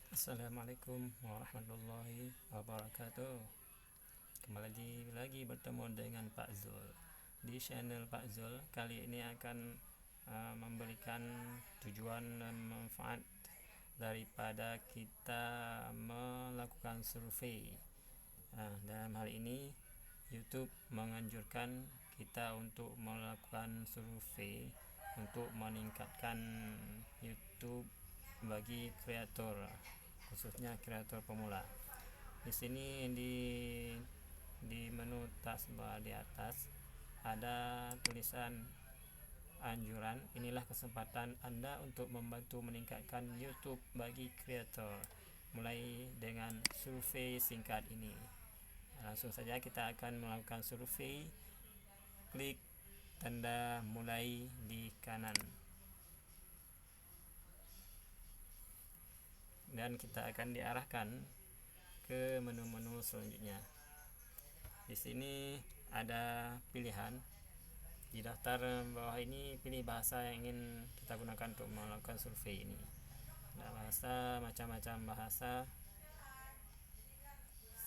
Assalamualaikum warahmatullahi wabarakatuh. Kembali lagi bertemu dengan Pak Zul di channel Pak Zul. Kali ini akan memberikan tujuan dan manfaat daripada kita melakukan survei. Dalam hal ini YouTube menganjurkan kita untuk melakukan survei untuk meningkatkan YouTube bagi kreator, khususnya kreator pemula. Di sini di menu taskbar di atas ada tulisan anjuran. Inilah kesempatan Anda untuk membantu meningkatkan YouTube bagi kreator, mulai dengan survei singkat ini. Langsung saja kita akan melakukan survei. Klik tanda mulai di kanan dan kita akan diarahkan ke menu-menu selanjutnya. Di sini ada pilihan. Di daftar bawah ini pilih bahasa yang ingin kita gunakan untuk melakukan survei ini. Ada bahasa, macam-macam bahasa.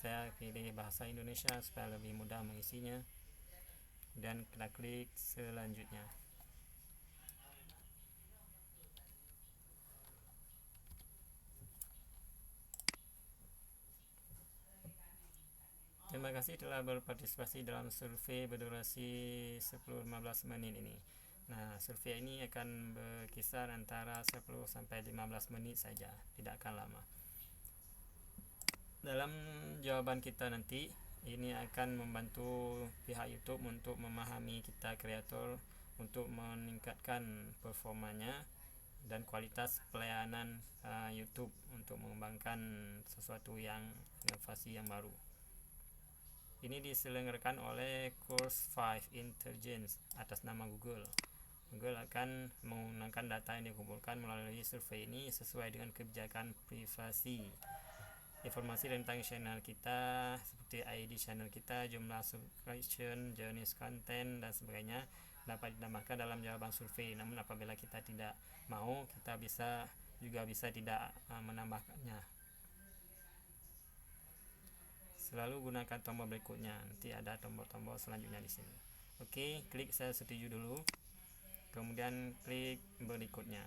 Saya pilih bahasa Indonesia supaya lebih mudah mengisinya, dan kita klik selanjutnya. Terima kasih telah berpartisipasi dalam survei berdurasi 10-15 menit ini. Nah, survei ini akan berkisar antara 10-15 menit saja, tidak akan lama. Dalam jawaban kita nanti, ini akan membantu pihak YouTube untuk memahami kita kreator, untuk meningkatkan performanya dan kualitas pelayanan YouTube, untuk mengembangkan sesuatu yang inovasi yang baru. Ini diselenggarakan oleh Course 5 Intelligence atas nama Google. Google akan menggunakan data yang dikumpulkan melalui survei ini sesuai dengan kebijakan privasi. Informasi tentang channel kita seperti ID channel kita, jumlah subscription, jenis konten dan sebagainya dapat ditambahkan dalam jawaban survei. Namun apabila kita tidak mau, kita bisa tidak menambahkannya. Selalu gunakan tombol berikutnya. Nanti ada tombol-tombol selanjutnya di sini. Oke, klik saya setuju dulu. Kemudian klik berikutnya.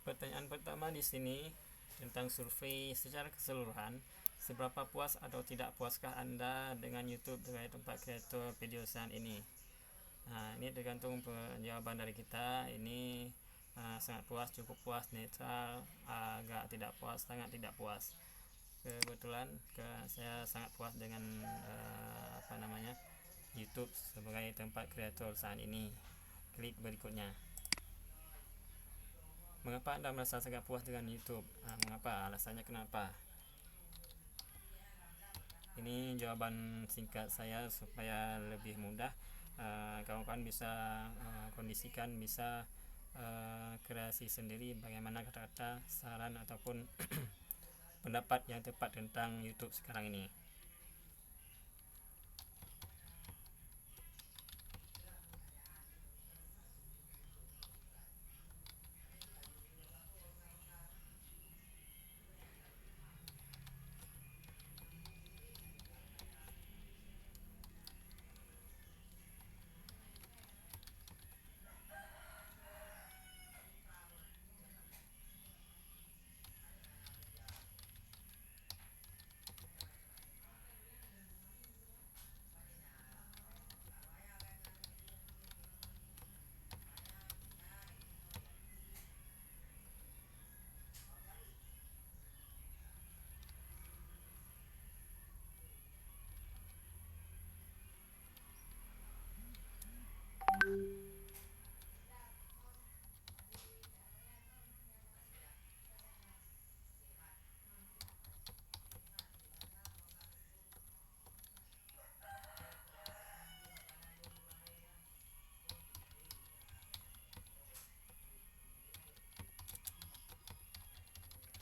Pertanyaan pertama di sini tentang survei secara keseluruhan. Seberapa puas atau tidak puaskah Anda dengan YouTube sebagai tempat kreator video saat ini? Nah, ini tergantung jawaban dari kita. Ini sangat puas, cukup puas, netral, agak tidak puas, sangat tidak puas. Kebetulan saya sangat puas dengan YouTube sebagai tempat kreator saat ini. Klik berikutnya. Mengapa Anda merasa sangat puas dengan YouTube? Mengapa? Alasannya kenapa? Ini jawaban singkat saya supaya lebih mudah. Kawan-kawan bisa kondisikan, bisa kreasi sendiri bagaimana kata-kata, saran ataupun pendapat yang tepat tentang YouTube sekarang ini.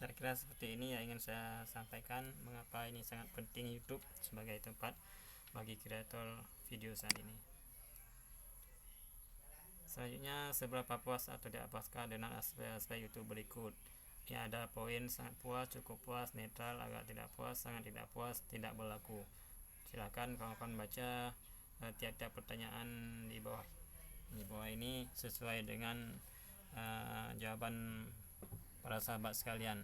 Kira-kira seperti ini yang ingin saya sampaikan, mengapa ini sangat penting YouTube sebagai tempat bagi kreator video saat ini. Selanjutnya, seberapa puas atau tidak puaskah dengan aspek-aspek YouTube berikut. Ini ada poin sangat puas, cukup puas, netral, agak tidak puas, sangat tidak puas, tidak berlaku. Silakan kawan-kawan baca tiap-tiap pertanyaan di bawah ini sesuai dengan jawaban para sahabat sekalian.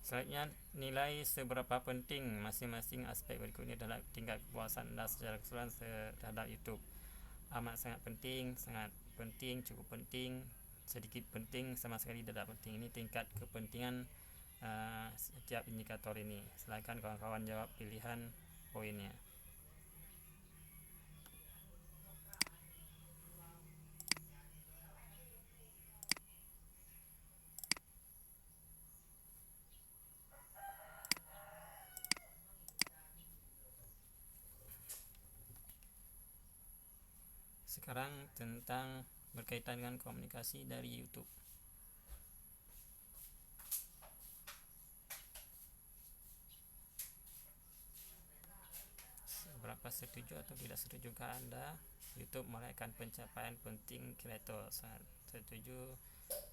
Selanjutnya, nilai seberapa penting masing-masing aspek berikut ini dalam tingkat kepuasan Anda secara keseluruhan terhadap YouTube. Amat sangat penting, sangat penting, cukup penting, sedikit penting, sama sekali tidak penting. Ini tingkat kepentingan setiap indikator ini. Silakan kawan-kawan jawab pilihan poinnya. Sekarang tentang berkaitan dengan komunikasi dari YouTube. Seberapa setuju atau tidak setujukah Anda YouTube merayakan pencapaian penting kreator? Sangat setuju,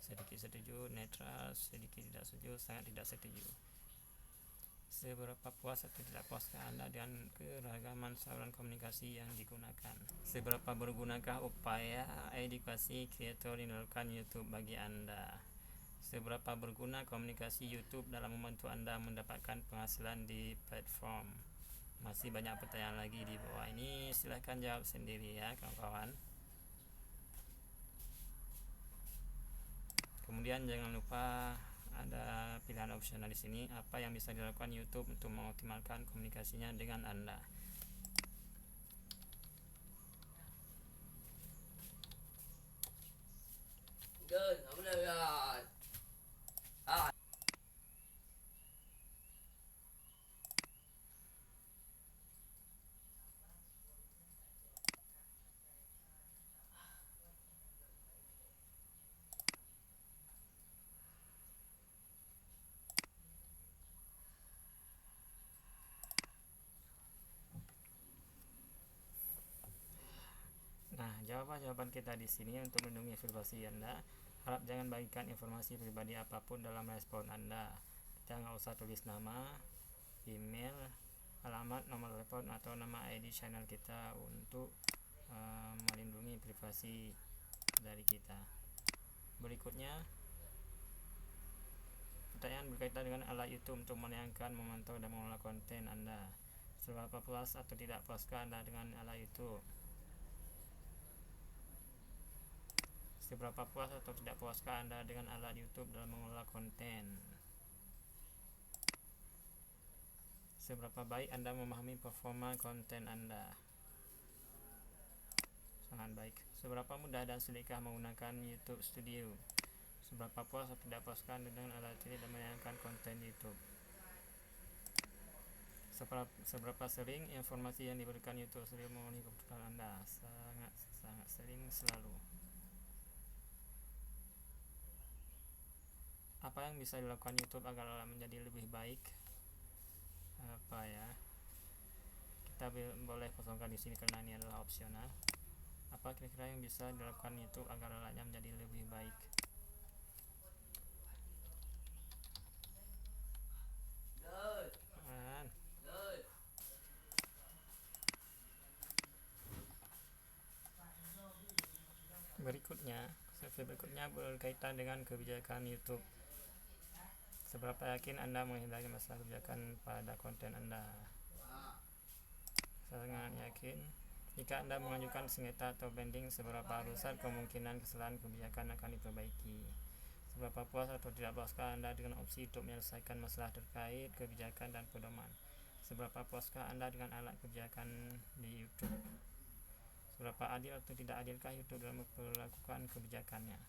sedikit setuju, netral, sedikit tidak setuju, sangat tidak setuju. Seberapa puas atau tidak puaskah Anda dengan keragaman saluran komunikasi yang digunakan? Seberapa bergunakah upaya edukasi kreator yang dilakukan YouTube bagi Anda? Seberapa berguna komunikasi YouTube dalam membantu Anda mendapatkan penghasilan di platform? Masih banyak pertanyaan lagi di bawah ini, silahkan jawab sendiri ya kawan-kawan. Kemudian jangan lupa ada pilihan opsional di sini, apa yang bisa dilakukan YouTube untuk mengoptimalkan komunikasinya dengan Anda. Nah, jawaban kita di sini untuk melindungi privasi Anda. Harap jangan bagikan informasi pribadi apapun dalam respon Anda. Kita nggak usah tulis nama, email, alamat, nomor telepon atau nama ID channel kita untuk melindungi privasi dari kita. Berikutnya, pertanyaan berkaitan dengan alat YouTube untuk menayangkan, memantau, dan mengelola konten Anda. Seberapa puas atau tidak puaskah Anda dengan alat YouTube? Seberapa puas atau tidak puaskah Anda dengan alat YouTube dalam mengelola konten? Seberapa baik Anda memahami performa konten Anda? Sangat baik. Seberapa mudah dan sulitkah menggunakan YouTube Studio? Seberapa puas atau tidak puaskah Anda dengan alat ini dalam menayangkan konten YouTube? Seberapa sering informasi yang diberikan YouTube Studio memenuhi kebutuhan Anda? Sangat sering, selalu. Apa yang bisa dilakukan YouTube agar menjadi lebih baik? Kita boleh kosongkan di sini karena ini adalah opsional. Apa kira-kira yang bisa dilakukan YouTube agar alatnya menjadi lebih baik? Survei berikutnya berkaitan dengan kebijakan YouTube. Seberapa yakin Anda menghindari masalah kebijakan pada konten Anda? Sangat yakin. Jika Anda mengajukan sengketa atau banding, seberapa besar kemungkinan kesalahan kebijakan akan diperbaiki? Seberapa puas atau tidak puaskah Anda dengan opsi untuk menyelesaikan masalah terkait kebijakan dan pedoman? Seberapa puaskah Anda dengan alat kebijakan di YouTube? Seberapa adil atau tidak adilkah YouTube dalam memperlakukan kebijakannya?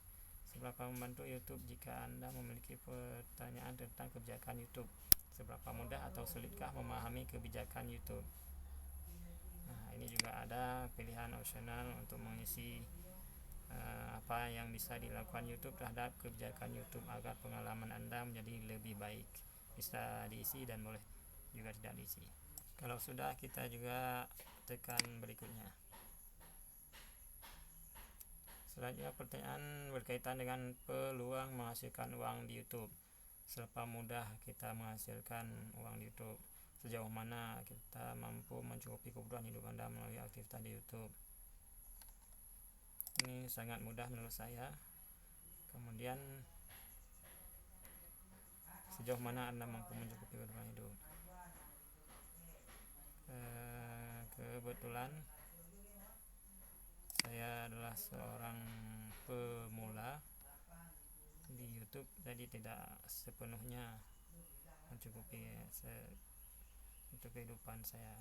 Seberapa membantu YouTube jika Anda memiliki pertanyaan tentang kebijakan YouTube? Seberapa mudah atau sulitkah memahami kebijakan YouTube? Nah, ini juga ada pilihan opsional untuk mengisi apa yang bisa dilakukan YouTube terhadap kebijakan YouTube agar pengalaman Anda menjadi lebih baik. Bisa diisi dan boleh juga tidak diisi. Kalau sudah, kita juga tekan berikutnya. Selanjutnya pertanyaan berkaitan dengan peluang menghasilkan uang di YouTube. Seberapa mudah kita menghasilkan uang di YouTube? Sejauh mana kita mampu mencukupi kebutuhan hidup Anda melalui aktivitas di YouTube? Ini sangat mudah menurut saya. Kemudian sejauh mana Anda mampu mencukupi kebutuhan hidup? Kebetulan saya adalah seorang pemula di YouTube, jadi tidak sepenuhnya mencukupi untuk kehidupan saya,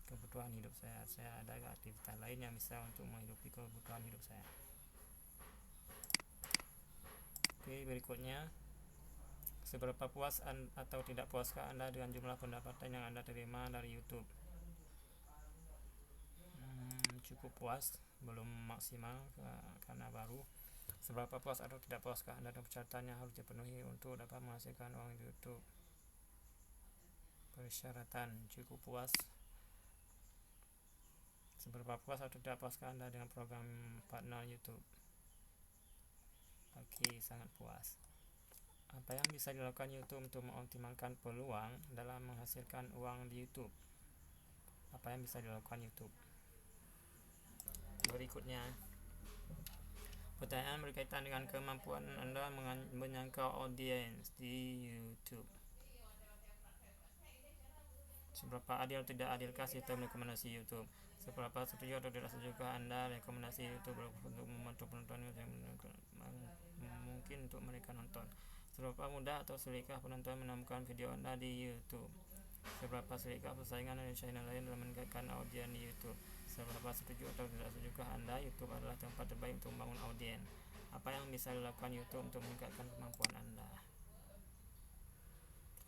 kebutuhan hidup saya. Saya ada aktivitas lain yang bisa untuk menghidupi kebutuhan hidup saya. Oke, berikutnya, seberapa puas atau tidak puaskah Anda dengan jumlah pendapatan yang Anda terima dari YouTube? Cukup puas, belum maksimal karena baru. Seberapa puas atau tidak puaskah Anda dengan persyaratan yang harus dipenuhi untuk dapat menghasilkan uang di YouTube? Persyaratan: cukup puas. Seberapa puas atau tidak puaskah Anda dengan program partner YouTube? Oke, sangat puas. Apa yang bisa dilakukan YouTube untuk mengoptimalkan peluang dalam menghasilkan uang di YouTube? Apa yang bisa dilakukan YouTube? Berikutnya, pertanyaan berkaitan dengan kemampuan Anda menjangkau audiens di YouTube. Seberapa adil atau tidak adilkah sistem rekomendasi YouTube? Seberapa setuju atau tidak setujukah Anda rekomendasi YouTube untuk membantu penonton yang mungkin untuk mereka nonton? Seberapa mudah atau sulitkah penonton menemukan video Anda di YouTube? Seberapa sulitkah persaingan dengan channel lain dalam meningkatkan audiens di YouTube? Seberapa setuju atau tidak setujukah Anda YouTube adalah tempat terbaik untuk membangun audiens? Apa yang bisa dilakukan YouTube untuk meningkatkan kemampuan Anda?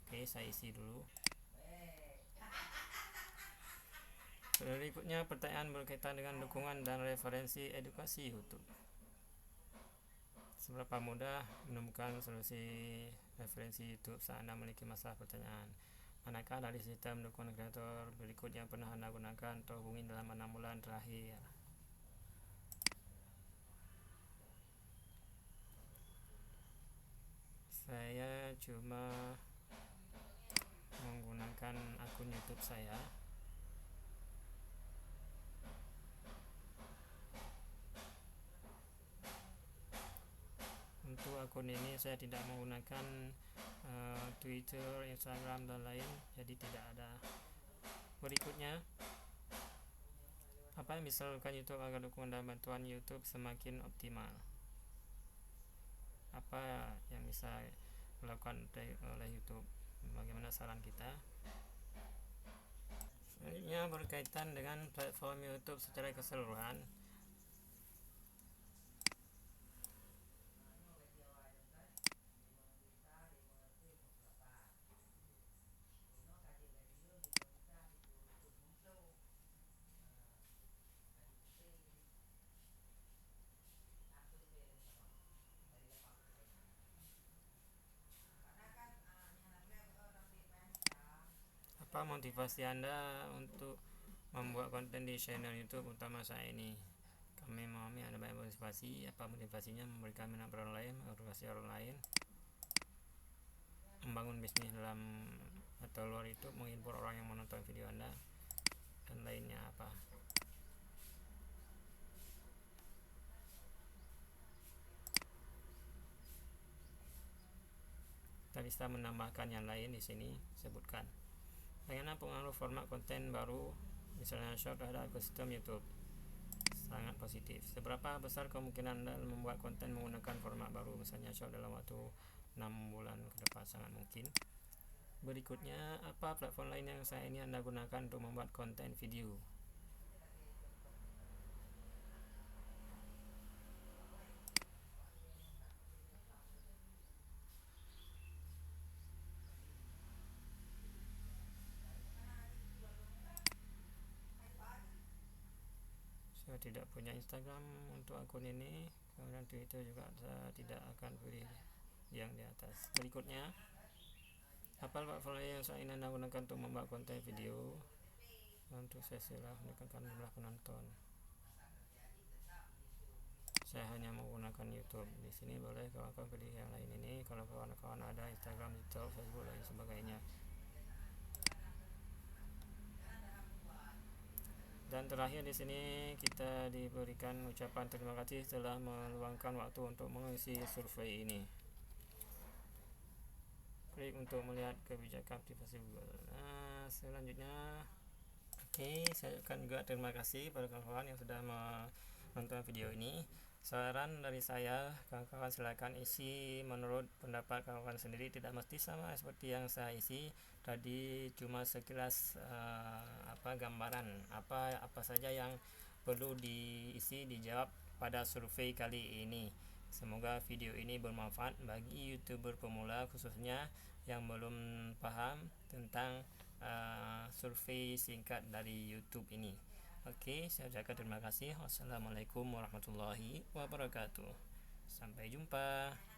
Oke, saya isi dulu. Berikutnya pertanyaan berkaitan dengan dukungan dan referensi edukasi YouTube. Seberapa mudah menemukan solusi referensi YouTube saat Anda memiliki masalah pertanyaan? Manakah dari sistem dukungan kreator berikut yang pernah Anda gunakan atau hubungi dalam 6 bulan terakhir? Saya cuma menggunakan akun YouTube saya. Untuk akun ini saya tidak menggunakan Twitter, Instagram dan lain, jadi tidak ada. Berikutnya, apa yang bisa dilakukan YouTube agar dukungan dan bantuan YouTube semakin optimal? Apa yang bisa dilakukan oleh YouTube? Bagaimana saran kita? Selanjutnya berkaitan dengan platform YouTube secara keseluruhan. Apa motivasi Anda untuk membuat konten di channel YouTube utama saya ini? Kami memahami ada banyak motivasi. Apa motivasinya? Memberikan minat orang lain, mengedukasi orang lain, membangun bisnis dalam atau luar YouTube, menghibur orang yang menonton video Anda, dan lainnya apa? Kita bisa menambahkan yang lain di sini. Sebutkan bagaimana pengaruh format konten baru, misalnya short, terhadap ekosistem YouTube. Sangat positif. Seberapa besar kemungkinan Anda membuat konten menggunakan format baru, misalnya short, dalam waktu 6 bulan ke depan? Sangat mungkin. Berikutnya, apa platform lain yang saya ini Anda gunakan untuk membuat konten video? tidak punya Instagram untuk akun ini, kemudian Twitter juga saya tidak akan pilih yang di atas. Berikutnya, hafal portfolio yang saya ingin gunakan untuk membuat konten video. Untuk sesilah meningkatkan jumlah penonton. Saya hanya menggunakan YouTube. Di sini boleh kawan-kawan pilih yang lain ini. Kalau kawan-kawan ada Instagram, TikTok, Facebook dan sebagainya. Dan terakhir di sini kita diberikan ucapan terima kasih telah meluangkan waktu untuk mengisi survei ini. Klik untuk melihat kebijakan privasi Google. Nah, selanjutnya, saya akan juga terima kasih pada kawan-kawan yang sudah menonton video ini. Saran dari saya, kawan-kawan silakan isi menurut pendapat kawan-kawan sendiri, tidak mesti sama seperti yang saya isi tadi, cuma sekilas gambaran apa saja yang perlu diisi dijawab pada survei kali ini. Semoga video ini bermanfaat bagi YouTuber pemula khususnya yang belum paham tentang survei singkat dari YouTube ini. Saya ucapkan terima kasih. Wassalamualaikum warahmatullahi wabarakatuh. Sampai jumpa.